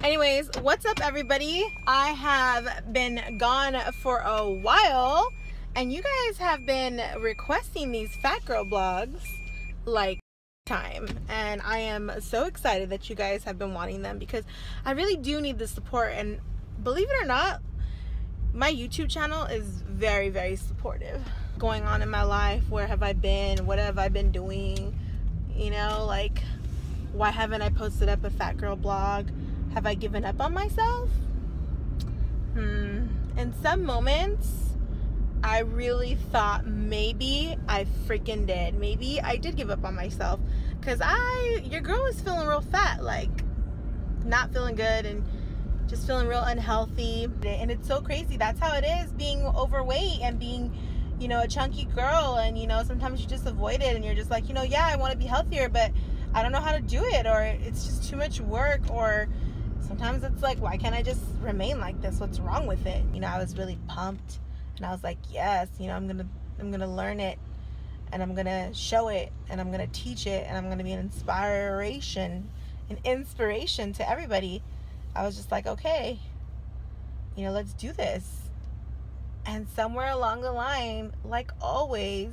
Anyways, what's up everybody? I have been gone for a while and you guys have been requesting these fat girl blogs like time, and I am so excited that you guys have been wanting them because I really do need the support. And believe it or not, my YouTube channel is very, very supportive. Going on in my life, where have I been, what have I been doing, you know, like why haven't I posted up a fat girl blog? Have I given up on myself? In some moments, I really thought maybe I freaking did. Maybe I did give up on myself. Because your girl was feeling real fat. Like, not feeling good and just feeling real unhealthy. And it's so crazy. That's how it is being overweight and being, you know, a chunky girl. And, you know, sometimes you just avoid it and you're just like, you know, yeah, I want to be healthier, but I don't know how to do it. Or it's just too much work. Or sometimes it's like, why can't I just remain like this? What's wrong with it? You know, I was really pumped and I was like, yes, you know, I'm gonna learn it and I'm gonna show it and I'm gonna teach it and I'm gonna be an inspiration to everybody. I was just like, okay, you know, let's do this. And somewhere along the line, like always,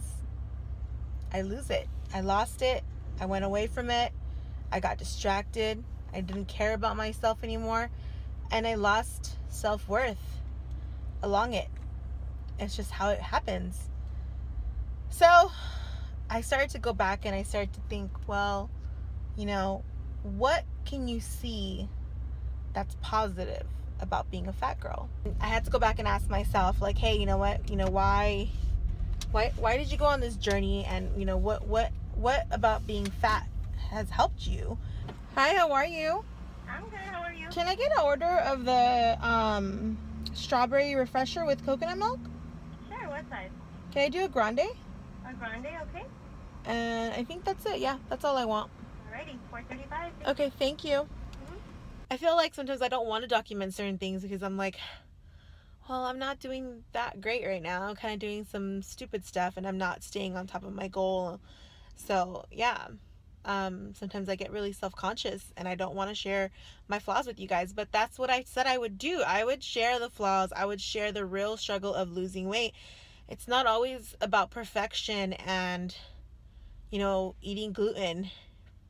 I lose it. I lost it. I went away from it. I got distracted. I didn't care about myself anymore, and I lost self-worth along it. It's just how it happens. So I started to go back and I started to think, well, you know, what can you see that's positive about being a fat girl? I had to go back and ask myself, like, hey, you know what, you know, why did you go on this journey? And you know, what about being fat has helped you? Hi, how are you? I'm good. How are you? Can I get an order of the strawberry refresher with coconut milk? Sure. What size? Can I do a grande? A grande, okay. And I think that's it. Yeah, that's all I want. Alrighty, $4.35. Okay, thank you. I feel like sometimes I don't want to document certain things because I'm like, well, I'm not doing that great right now. I'm kind of doing some stupid stuff and I'm not staying on top of my goal. So, yeah. Sometimes I get really self-conscious and I don't want to share my flaws with you guys, but that's what I said I would do. I would share the flaws. I would share the real struggle of losing weight. It's not always about perfection and, you know, eating gluten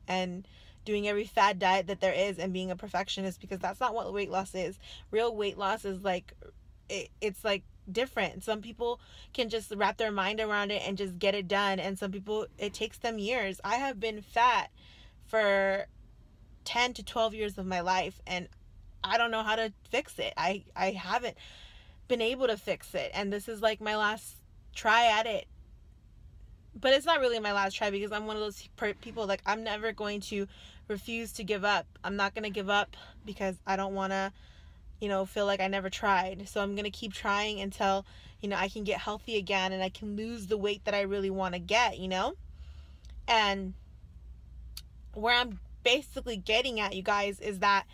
and doing every fad diet that there is and being a perfectionist, because that's not what weight loss is. Real weight loss is like, it's like different. Some people can just wrap their mind around it and just get it done, and some people, it takes them years. I have been fat for 10 to 12 years of my life and I don't know how to fix it. I haven't been able to fix it, and this is like my last try at it. But it's not really my last try, because I'm one of those people, like, I'm never going to refuse to give up. I'm not going to give up because I don't want to, you know, feel like I never tried. So I'm going to keep trying until, you know, I can get healthy again and I can lose the weight that I really want to get, you know? And where I'm basically getting at, you guys, is that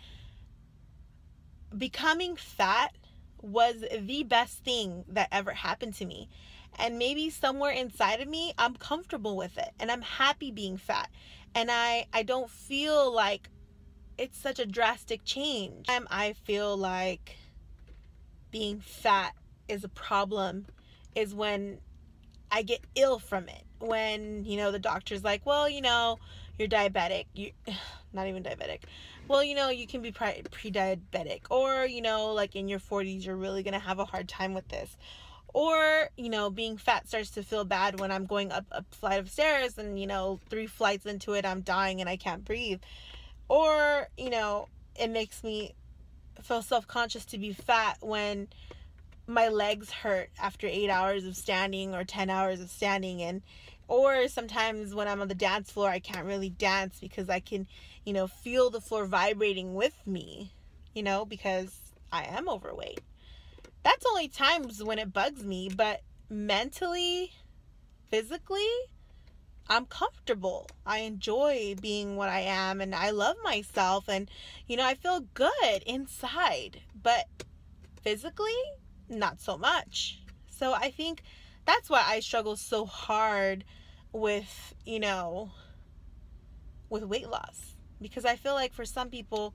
becoming fat was the best thing that ever happened to me. And maybe somewhere inside of me, I'm comfortable with it and I'm happy being fat. And I don't feel like it's such a drastic change. I feel like being fat is a problem is when I get ill from it. When, you know, the doctor's like, well, you know, you're diabetic. Not even diabetic. Well, you know, you can be pre-diabetic. Or, you know, like in your 40s, you're really going to have a hard time with this. Or, you know, being fat starts to feel bad when I'm going up a flight of stairs and, you know, 3 flights into it, I'm dying and I can't breathe. Or, you know, it makes me feel self-conscious to be fat when my legs hurt after 8 hours of standing or 10 hours of standing. And or sometimes when I'm on the dance floor, I can't really dance because I can, you know, feel the floor vibrating with me, you know, because I am overweight. That's only times when it bugs me, but mentally, physically, I'm comfortable. I enjoy being what I am and I love myself, and, you know, I feel good inside, but physically, not so much. So I think that's why I struggle so hard with, you know, with weight loss, because I feel like for some people,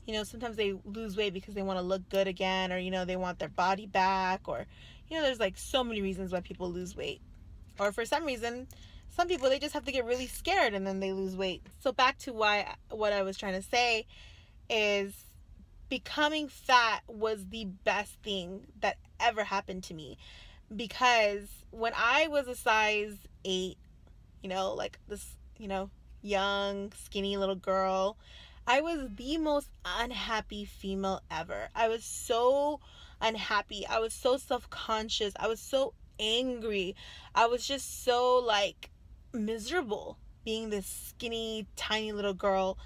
You know, sometimes they lose weight because they want to look good again, or, you know, they want their body back, or, you know, there's like so many reasons why people lose weight. Or for some reason, some people, they just have to get really scared and then they lose weight. So back to what I was trying to say is becoming fat was the best thing that ever happened to me, because when I was a size 8, you know, like this, you know, young, skinny little girl, I was the most unhappy female ever. I was so unhappy. I was so self-conscious. I was so angry. I was just so like miserable being this skinny, tiny little girl,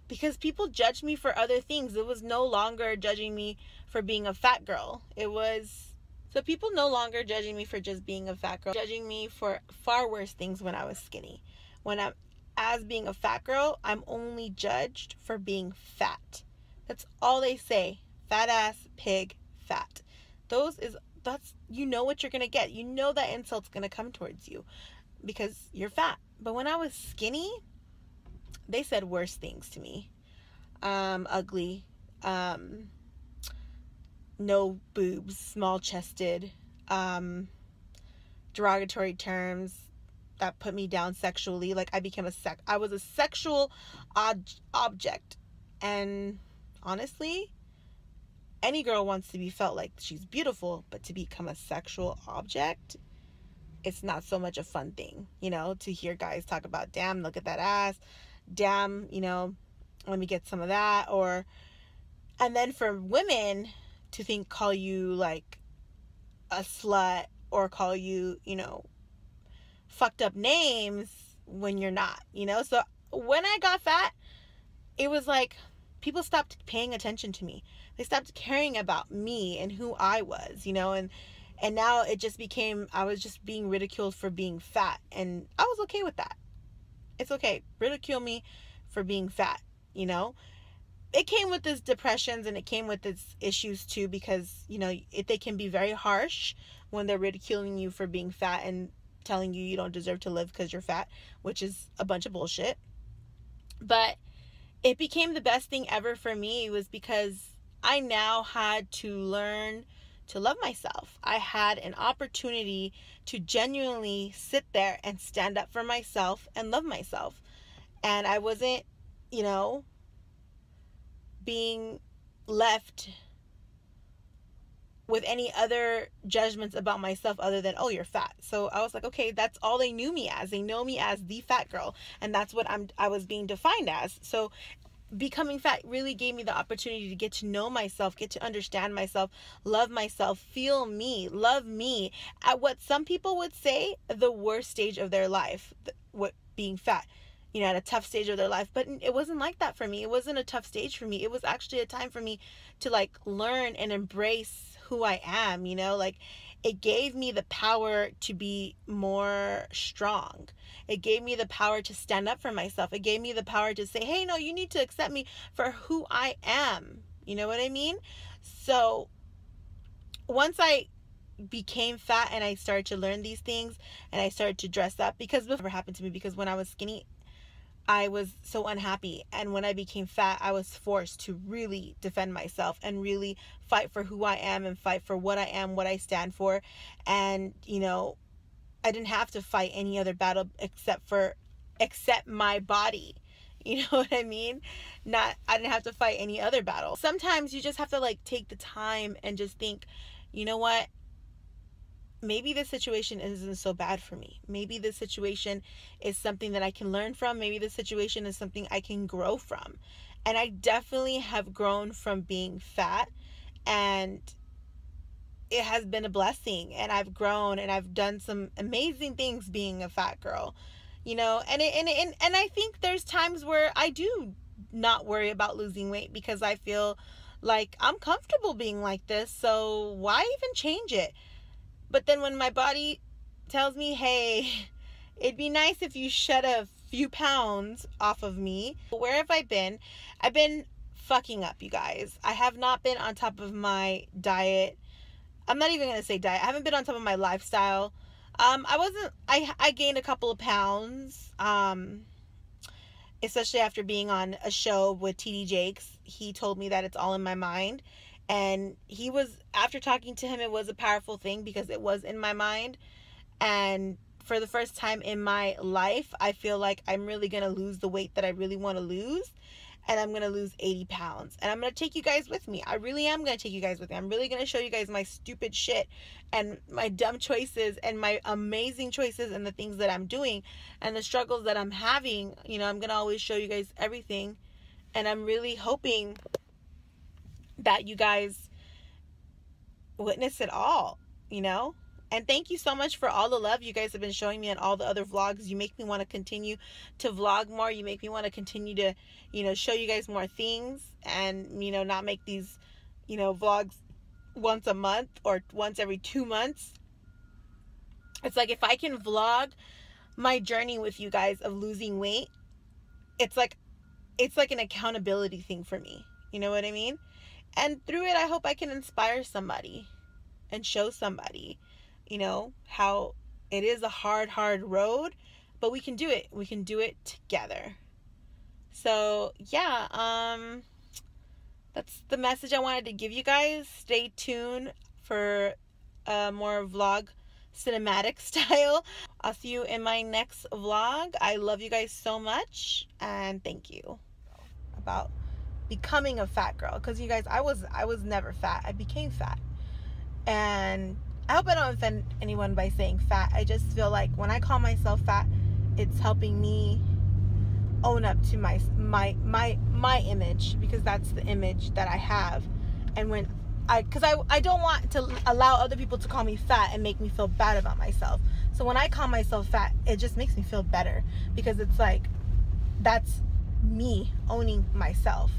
because people judged me for other things. It was no longer judging me for being a fat girl. So people no longer judging me for just being a fat girl, judging me for far worse things when I was skinny. As being a fat girl, I'm only judged for being fat. That's all they say. Fat ass, pig, fat. That's you know what you're going to get. You know that insult's going to come towards you because you're fat. But when I was skinny, they said worse things to me. Ugly, no boobs, small chested, derogatory terms that put me down sexually. Like I was a sexual object. And honestly, any girl wants to be felt like she's beautiful, but to become a sexual object, it's not so much a fun thing, you know, to hear guys talk about, damn, look at that ass, damn, you know, let me get some of that. And then for women to call you like a slut, or call you, you know, fucked up names when you're not, you know. So when I got fat, it was like people stopped paying attention to me. They stopped caring about me and who I was, you know, and now it just became, I was just being ridiculed for being fat, and I was okay with that. It's okay. Ridicule me for being fat, you know. It came with its depressions and it came with its issues too, because, you know, they can be very harsh when they're ridiculing you for being fat and telling you don't deserve to live because you're fat, which is a bunch of bullshit. But it became the best thing ever for me. It was because I now had to learn to love myself. I had an opportunity to genuinely sit there and stand up for myself and love myself. And I wasn't, you know, being left with any other judgments about myself other than, oh, you're fat. So I was like, okay, that's all they knew me as. They know me as the fat girl, and that's what I was being defined as. So becoming fat really gave me the opportunity to get to know myself, get to understand myself, love myself, feel me, love me at what some people would say the worst stage of their life, what being fat, you know, at a tough stage of their life. But it wasn't like that for me. It wasn't a tough stage for me. It was actually a time for me to like learn and embrace who I am, you know. Like, it gave me the power to be more strong. It gave me the power to stand up for myself. It gave me the power to say, hey, no, you need to accept me for who I am. You know what I mean? So once I became fat and I started to learn these things and I started to dress up, because before it happened to me, because when I was skinny, I was so unhappy. And when I became fat, I was forced to really defend myself and really fight for who I am and fight for what I am, what I stand for. And, you know, I didn't have to fight any other battle except my body. You know what I mean? I didn't have to fight any other battle. Sometimes you just have to like take the time and just think, you know what? Maybe this situation isn't so bad for me. Maybe this situation is something that I can learn from. Maybe this situation is something I can grow from. And I definitely have grown from being fat, and it has been a blessing, and I've grown and I've done some amazing things being a fat girl, you know. And I think there's times where I do not worry about losing weight because I feel like I'm comfortable being like this, so why even change it? But then when my body tells me, hey, it'd be nice if you shed a few pounds off of me. Where have I been? I've been fucking up, you guys. I have not been on top of my diet. I'm not even going to say diet. I haven't been on top of my lifestyle. I gained a couple of pounds. especially after being on a show with TD Jakes. He told me that it's all in my mind. And he was, after talking to him, it was a powerful thing because it was in my mind. And for the first time in my life, I feel like I'm really going to lose the weight that I really want to lose. And I'm going to lose 80 pounds. And I'm going to take you guys with me. I really am going to take you guys with me. I'm really going to show you guys my stupid shit and my dumb choices and my amazing choices and the things that I'm doing and the struggles that I'm having. You know, I'm going to always show you guys everything. And I'm really hoping that you guys witness it all, you know? And thank you so much for all the love you guys have been showing me on all the other vlogs. You make me want to continue to vlog more. You make me want to continue to, you know, show you guys more things and, you know, not make these, you know, vlogs once a month or once every 2 months. It's like if I can vlog my journey with you guys of losing weight, it's like an accountability thing for me. You know what I mean? And through it, I hope I can inspire somebody and show somebody, you know, how it is a hard road, but we can do it. We can do it together. So, yeah, that's the message I wanted to give you guys. Stay tuned for more vlog cinematic style. I'll see you in my next vlog. I love you guys so much, and thank you. About becoming a fat girl, because you guys, I was never fat. I became fat. And I hope I don't offend anyone by saying fat. I just feel like when I call myself fat, it's helping me own up to my image, because that's the image that I have. And when I don't want to allow other people to call me fat and make me feel bad about myself. So when I call myself fat, it just makes me feel better, because it's like, that's me owning myself.